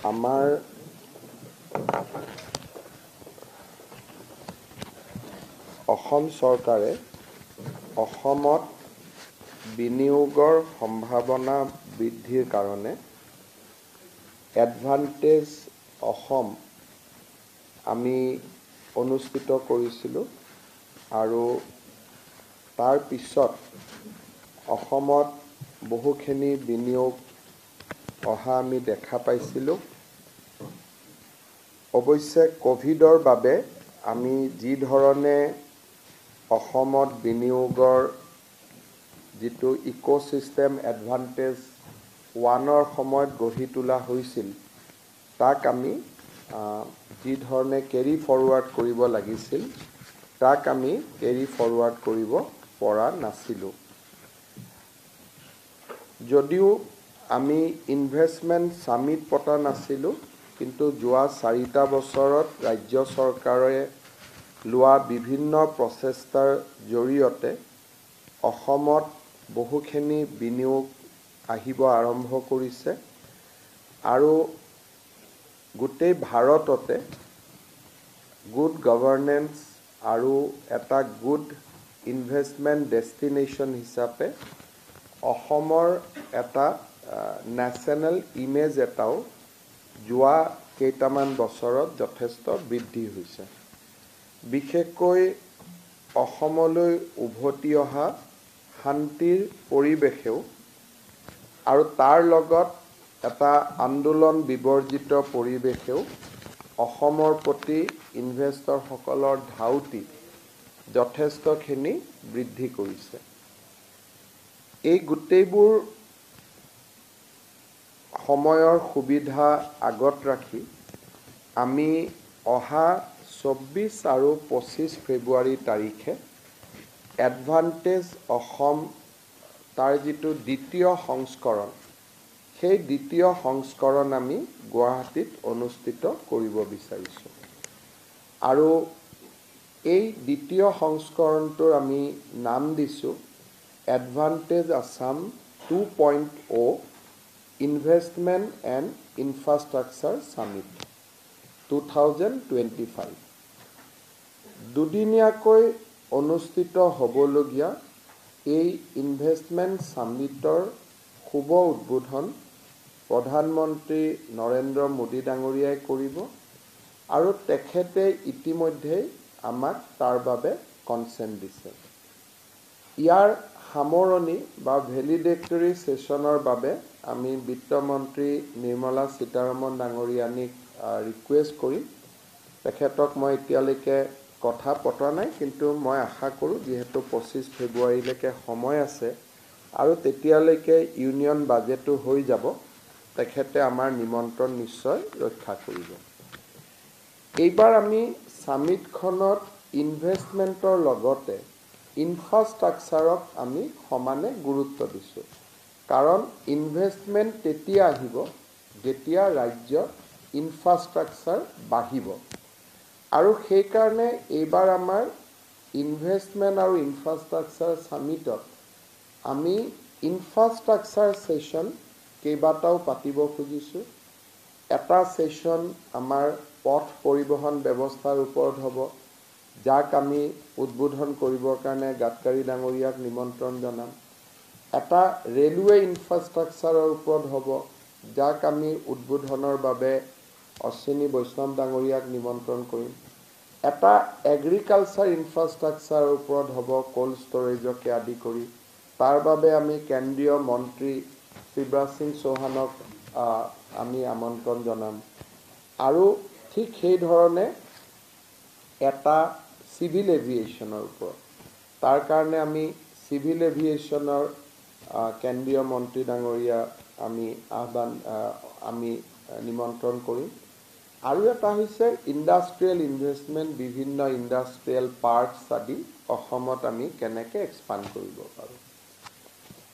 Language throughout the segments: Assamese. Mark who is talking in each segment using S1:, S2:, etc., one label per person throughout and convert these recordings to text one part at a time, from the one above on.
S1: আমাৰ অসম চৰকাৰে অসমত বিনিয়োগৰ সম্ভাৱনা বৃদ্ধিৰ কাৰণে এডভান্টেজ অসম আমি অনুষ্ঠিত কৰিছিলোঁ আৰু তাৰ পিছত অসমত বহুখিনি বিনিয়োগ অহা আমি দেখা পাইছিলোঁ। অৱশ্যে কোভিডৰ বাবে আমি যি ধৰণে অসমত বিনিয়োগৰ যিটো ইক'চিষ্টেম এডভান্টেজ 1ৰ সময়ত গঢ়ি তোলা হৈছিল তাক আমি যি ধৰণে কেৰি ফৰৱাৰ্ড কৰিব লাগিছিল তাক আমি কেৰি ফৰৱাৰ্ড কৰিব পৰা নাছিলোঁ। যদিও আমি ইনভেষ্টমেণ্ট সামিট পতা নাছিলোঁ, কিন্তু যোৱা 4টা বছৰত ৰাজ্য চৰকাৰে লোৱা বিভিন্ন প্ৰচেষ্টাৰ জৰিয়তে অসমত বহুখিনি বিনিয়োগ আহিব আৰম্ভ কৰিছে আৰু গোটেই ভাৰততে গুড গভৰ্নেন্স আৰু এটা গুড ইনভেষ্টমেণ্ট ডেষ্টিনেশ্যন হিচাপে অসমৰ এটা নেশ্যনেল ইমেজ এটাও যোৱা কেইটামান বছৰত যথেষ্ট বৃদ্ধি হৈছে। বিশেষকৈ অসমলৈ উভতি অহা শান্তিৰ পৰিৱেশেও আৰু তাৰ লগত এটা আন্দোলন বিবৰ্জিত পৰিৱেশেও অসমৰ প্ৰতি ইনভেষ্টৰসকলৰ ধাউতি যথেষ্টখিনি বৃদ্ধি কৰিছে। এই গোটেইবোৰ সময়ৰ সুবিধা আগত ৰাখি আমি অহা 24 আৰু 25 ফেব্ৰুৱাৰী তাৰিখে এডভান্টেজ অসম তাৰ যিটো দ্বিতীয় সংস্কৰণ সেই দ্বিতীয় সংস্কৰণ আমি গুৱাহাটীত অনুষ্ঠিত কৰিব বিচাৰিছোঁ আৰু এই দ্বিতীয় সংস্কৰণটোৰ আমি নাম দিছোঁ advantage Assam 2.0 investment and infrastructure summit 2025। দুদিনীয়াকৈ অনুষ্ঠিত হ'বলগীয়া এই ইনভেষ্টমেণ্ট সামিটৰ শুভ উদ্বোধন প্ৰধানমন্ত্ৰী নৰেন্দ্ৰ মোদী ডাঙৰীয়াই কৰিব আৰু তেখেতে ইতিমধ্যে আমাক তাৰ বাবে কনচেণ্ট দিছে। ইয়াৰ সামৰণি বা ভেলিডেটৰী সেশ্যনৰ বাবে আমি বিত্তমন্ত্ৰী নিৰ্মলা সীতাৰমণ ডাঙৰীয়ানীক ৰিকুৱেষ্ট কৰিম। তেখেতক মই এতিয়ালৈকে কথা পতা নাই, কিন্তু মই আশা কৰোঁ যিহেতু 25 ফেব্ৰুৱাৰীলৈকে সময় আছে আৰু তেতিয়ালৈকে ইউনিয়ন বাজেটো হৈ যাব, তেখেতে আমাৰ নিমন্ত্ৰণ নিশ্চয় ৰক্ষা কৰিব। এইবাৰ আমি সামিটখনত ইনভেষ্টমেণ্টৰ লগতে ইনফ্ৰাষ্ট্ৰাকচাৰক আমি সমানে গুৰুত্ব দিছোঁ, কাৰণ ইনভেষ্টমেণ্ট তেতিয়া আহিব যেতিয়া ৰাজ্যত ইনফ্ৰাষ্ট্ৰাকচাৰ বাঢ়িব আৰু সেইকাৰণে এইবাৰ আমাৰ ইনভেষ্টমেণ্ট আৰু ইনফ্ৰাষ্ট্ৰাকচাৰ সামিটত আমি ইনফ্ৰাষ্ট্ৰাকচাৰ সেশ্যন কেইবাটাও পাতিব খুজিছোঁ। এটা সেশ্যন আমাৰ পথ পৰিবহণ ব্যৱস্থাৰ ওপৰত হ'ব, যাক আমি উদ্বোধন কৰিবৰ কাৰণে গাডকাৰী ডাঙৰীয়াক নিমন্ত্ৰণ জনাম। এটা ৰেলৱে ইনফ্ৰাষ্ট্ৰাকচাৰৰ ওপৰত হ'ব, যাক আমি উদ্বোধনৰ বাবে অশ্বিনী বৈষ্ণৱ ডাঙৰীয়াক নিমন্ত্ৰণ কৰিম। এটা এগ্ৰিকালচাৰ ইনফ্ৰাষ্ট্ৰাকচাৰৰ ওপৰত হ'ব, কোল্ড ষ্টৰেজকে আদি কৰি। তাৰ বাবে আমি কেন্দ্ৰীয় মন্ত্ৰী শিৱৰাজ সিং চৌহানক আমি আমন্ত্ৰণ জনাম আৰু ঠিক সেই ধৰণে এটা চিভিল এভিয়েশ্যনৰ ওপৰত, তাৰ কাৰণে আমি চিভিল এভিয়েশ্যনৰ কেন্দ্ৰীয় মন্ত্ৰী ডাঙৰীয়া আমি নিমন্ত্ৰণ কৰিম। আৰু এটা হৈছে ইণ্ডাষ্ট্ৰিয়েল ইনভেষ্টমেণ্ট, বিভিন্ন ইণ্ডাষ্ট্ৰিয়েল পাৰ্কছ আদি অসমত আমি কেনেকৈ এক্সপাণ্ড কৰিব পাৰোঁ।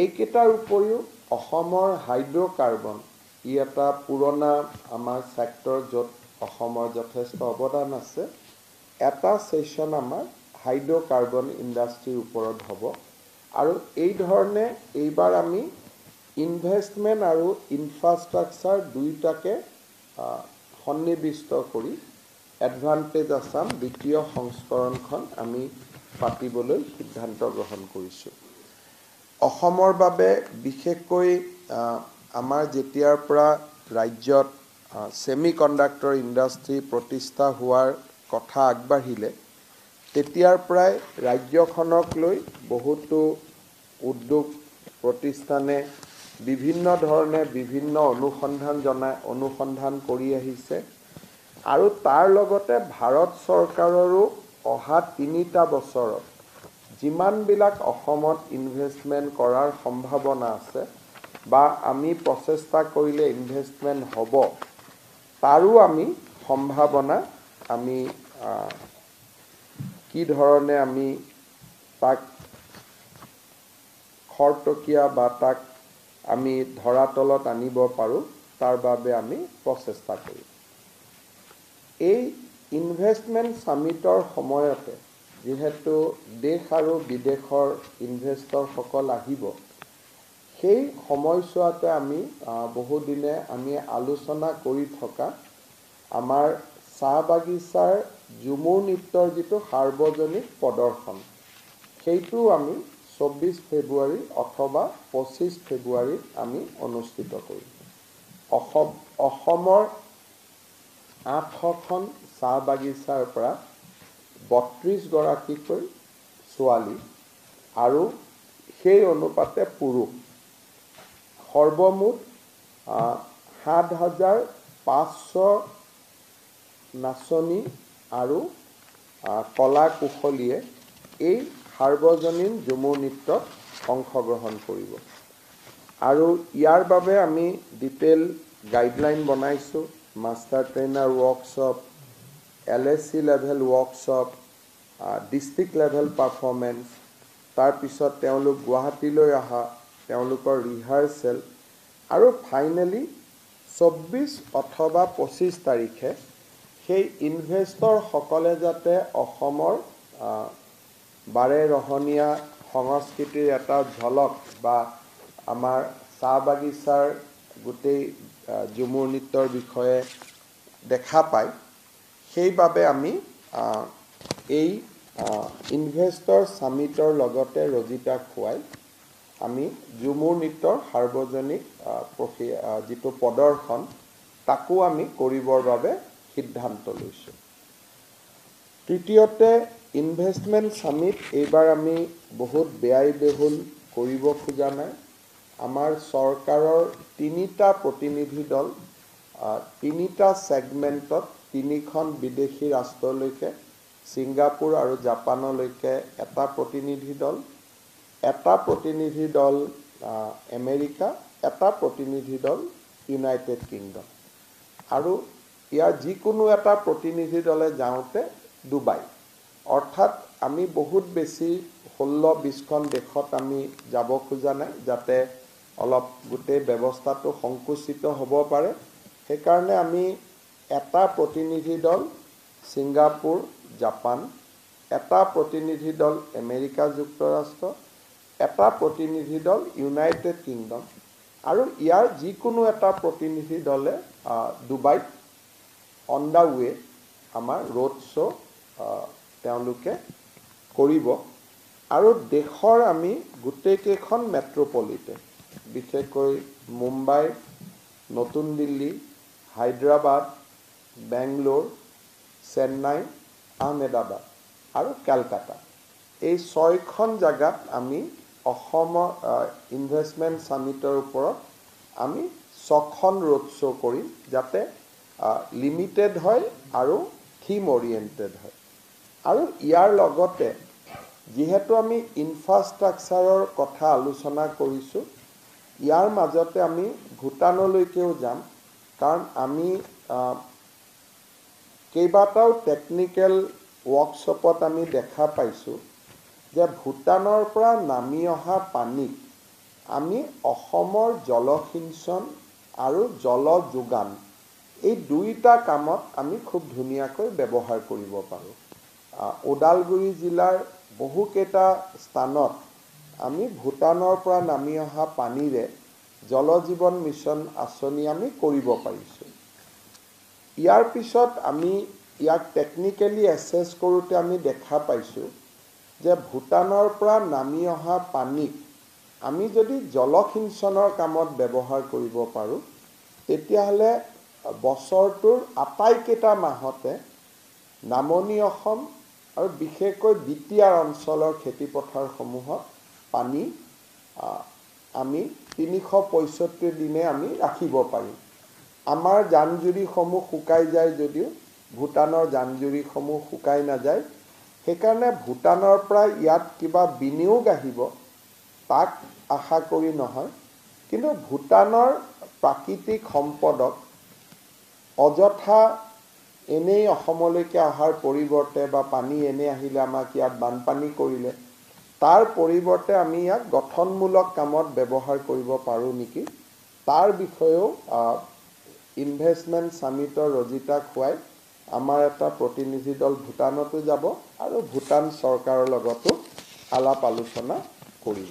S1: এইকেইটাৰ উপৰিও অসমৰ হাইড্ৰ'কাৰ্বন, ই এটা পুৰণা আমাৰ ছেক্টৰ য'ত অসমৰ যথেষ্ট অৱদান আছে। এটা সেশ্যন আমাৰ হাইড্ৰ'কাৰ্বন ইণ্ডাষ্ট্ৰীৰ ওপৰত হ'ব আৰু এই ধৰণে এইবাৰ আমি ইনভেষ্টমেণ্ট আৰু ইনফ্ৰাষ্ট্ৰাকচাৰ দুয়োটাকে সন্নিবিষ্ট কৰি এডভান্টেজ আছাম দ্বিতীয় সংস্কৰণখন আমি পাতিবলৈ সিদ্ধান্ত গ্ৰহণ কৰিছোঁ। অসমৰ বাবে বিশেষকৈ আমাৰ যেতিয়াৰ পৰা ৰাজ্যত ছেমি কণ্ডাক্টৰ ইণ্ডাষ্ট্ৰী প্ৰতিষ্ঠা হোৱাৰ কথা আগবাঢ়িলে তেতিয়াৰ পৰাই ৰাজ্যখনক লৈ বহুতো উদ্যোগ প্ৰতিষ্ঠানে বিভিন্ন ধৰণে বিভিন্ন অনুসন্ধান কৰি আহিছে আৰু তাৰ লগতে ভাৰত চৰকাৰৰো অহা ৩টা বছৰত যিমানবিলাক অসমত ইনভেষ্টমেণ্ট কৰাৰ সম্ভাৱনা আছে বা আমি প্ৰচেষ্টা কৰিলে ইনভেষ্টমেণ্ট হ'ব তাৰো আমি সম্ভাৱনা আমি কি ধৰণে আমি তাক খৰতকীয়া বা তাক আমি ধৰাতলত আনিব পাৰোঁ তাৰ বাবে আমি প্ৰচেষ্টা কৰিম। এই ইনভেষ্টমেণ্ট সামিটৰ সময়তে যেহেতু দেশ আৰু বিদেশৰ ইনভেষ্টৰসকল আহিব সেই সময়ছোৱাতে আমি বহুদিনে আমি আলোচনা কৰি থকা আমাৰ চাহ বাগিচাৰ ঝুমুৰ নৃত্যৰ যিটো সাৰ্বজনিক প্ৰদৰ্শন সেইটো আমি 24 ফেব্ৰুৱাৰী অথবা 25 ফেব্ৰুৱাৰীত আমি অনুষ্ঠিত কৰিম। অসমৰ 800খন চাহ বাগিচাৰ পৰা 32 গৰাকীকৈ ছোৱালী আৰু সেই অনুপাতে পুৰুষ সৰ্বমুঠ 7,500 নাচনী আৰু কলা কুশলীয়ে এই সাৰ্বজনীন ঝুমুৰ নৃত্যত অংশগ্ৰহণ কৰিব আৰু ইয়াৰ বাবে আমি ডিটেইল গাইডলাইন বনাইছোঁ। Master trainer workshop, LAC level workshop, district level performance, তাৰপিছত তেওঁলোক গুৱাহাটীলৈ অহা তেওঁলোকৰ ৰিহাৰ্চেল আৰু ফাইনেলি 24 অথবা 25 তাৰিখে সেই ইনভেষ্টৰসকলে যাতে অসমৰ বাৰে ৰহণীয়া সংস্কৃতিৰ এটা ঝলক বা আমাৰ চাহ বাগিচাৰ গোটেই ঝুমুৰ নৃত্যৰ বিষয়ে দেখা পায় সেইবাবে আমি এই ইনভেষ্টৰ সামিটৰ লগতে ৰজিতা খুৱাই আমি ঝুমুৰ নৃত্যৰ সাৰ্বজনিক যিটো প্ৰদৰ্শন তাকো আমি কৰিবৰ বাবে সিদ্ধান্ত লৈছোঁ। তৃতীয়তে ইনভেষ্টমেণ্ট সামিট এইবাৰ আমি বহুত ব্যয়বহুল কৰিব খোজা নাই। আমাৰ চৰকাৰৰ 3টা প্ৰতিনিধি দল 3টা ছেগমেণ্টত 3খন বিদেশী ৰাষ্ট্ৰলৈকে ছিংগাপুৰ আৰু জাপানলৈকে এটা প্ৰতিনিধি দল, এটা প্ৰতিনিধি দল আমেৰিকা, এটা প্ৰতিনিধি দল ইউনাইটেড কিংডম আৰু ইয়াৰ যিকোনো এটা প্ৰতিনিধি দলে যাওঁতে ডুবাই। অৰ্থাৎ আমি বহুত বেছি 16-20খন দেশত আমি যাব খোজা নাই যাতে অলপ গোটেই ব্যৱস্থাটো সংকুচিত হ'ব পাৰে। সেইকাৰণে আমি এটা প্ৰতিনিধি দল ছিংগাপুৰ, জাপান, এটা প্ৰতিনিধি দল আমেৰিকা যুক্তৰাষ্ট্ৰ, এটা প্ৰতিনিধি দল ইউনাইটেড কিংডম আৰু ইয়াৰ যিকোনো এটা প্ৰতিনিধি দলে ডুবাইত অন দ্য ৱে আমাৰ ৰোড শ্ব' তেওঁলোকে কৰিব আৰু দেশৰ আমি গোটেইকেইখন মেট্ৰপলিটন বিশেষকৈ মুম্বাই, নতুন দিল্লী, হায়দৰাবাদ, বেংগলোৰ, চেন্নাই, আহমেদাবাদ আৰু কলকাতা এই 6খন জাগাত আমি অসমৰ ইনভেষ্টমেণ্ট সামিটৰ ওপৰত আমি 6খন ৰোড শ্ব' কৰিম যাতে লিমিটেড হয় আৰু থিম অৰিয়েণ্টেড হয় আৰু ইয়াৰ লগতে যিহেতু আমি ইনফ্ৰাষ্ট্ৰাকচাৰৰ কথা আলোচনা কৰিছোঁ ইয়াৰ মাজতে আমি ভূটানলৈকেও যাম কাৰণ আমি কেইবাটাও টেকনিকেল ৱৰ্কশ্বপত আমি দেখা পাইছোঁ যে ভূটানৰ পৰা নামি অহা পানীক আমি অসমৰ জলসিঞ্চন আৰু জল যোগান এই দুইটা কামত আমি খুব ধুনীয়াকৈ ব্যৱহাৰ কৰিব পাৰোঁ। ওদালগুৰি জিলাৰ বহুকেইটা স্থানত আমি ভূটানৰ পৰা নামি অহা পানীৰে জল জীৱন মিছন আঁচনি আমি কৰিব পাৰিছোঁ। ইয়াৰ পিছত আমি ইয়াক টেকনিক্যালি এসেস কৰোঁতে আমি দেখা পাইছোঁ যে ভূটানৰ পৰা নামি অহা পানীক আমি যদি জলসিঞ্চনৰ কামত ব্যৱহাৰ কৰিব পাৰোঁ তেতিয়াহ'লে বছৰটোৰ আটাইকেইটা মাহতে নামনি অসম আৰু বিশেষকৈ বিটিআৰ অঞ্চলৰ খেতিপথাৰসমূহত পানী আমি 365 দিনে আমি ৰাখিব পাৰিম। আমাৰ জান-জুৰিসমূহ শুকাই যায় যদিও ভূটানৰ জান-জুৰিসমূহ শুকাই নাযায়, সেইকাৰণে ভূটানৰ পৰা ইয়াত কিবা বিনিয়োগ আহিব তাক আশা কৰি নহয়, কিন্তু ভূটানৰ প্ৰাকৃতিক সম্পদক অযথা এনেই অসমলৈকে অহাৰ পৰিৱৰ্তে বা পানী এনে আহিলে আমাক ইয়াত বানপানী কৰিলে তাৰ পৰিৱৰ্তে আমি ইয়াক গঠনমূলক কামত ব্যৱহাৰ কৰিব পাৰোঁ নেকি, তাৰ বিষয়েও ইনভেষ্টমেণ্ট সামিটৰ ৰজিতা খুৱাই আমাৰ এটা প্ৰতিনিধি দল ভূটানতো যাব আৰু ভূটান চৰকাৰৰ লগতো আলাপ আলোচনা কৰিব।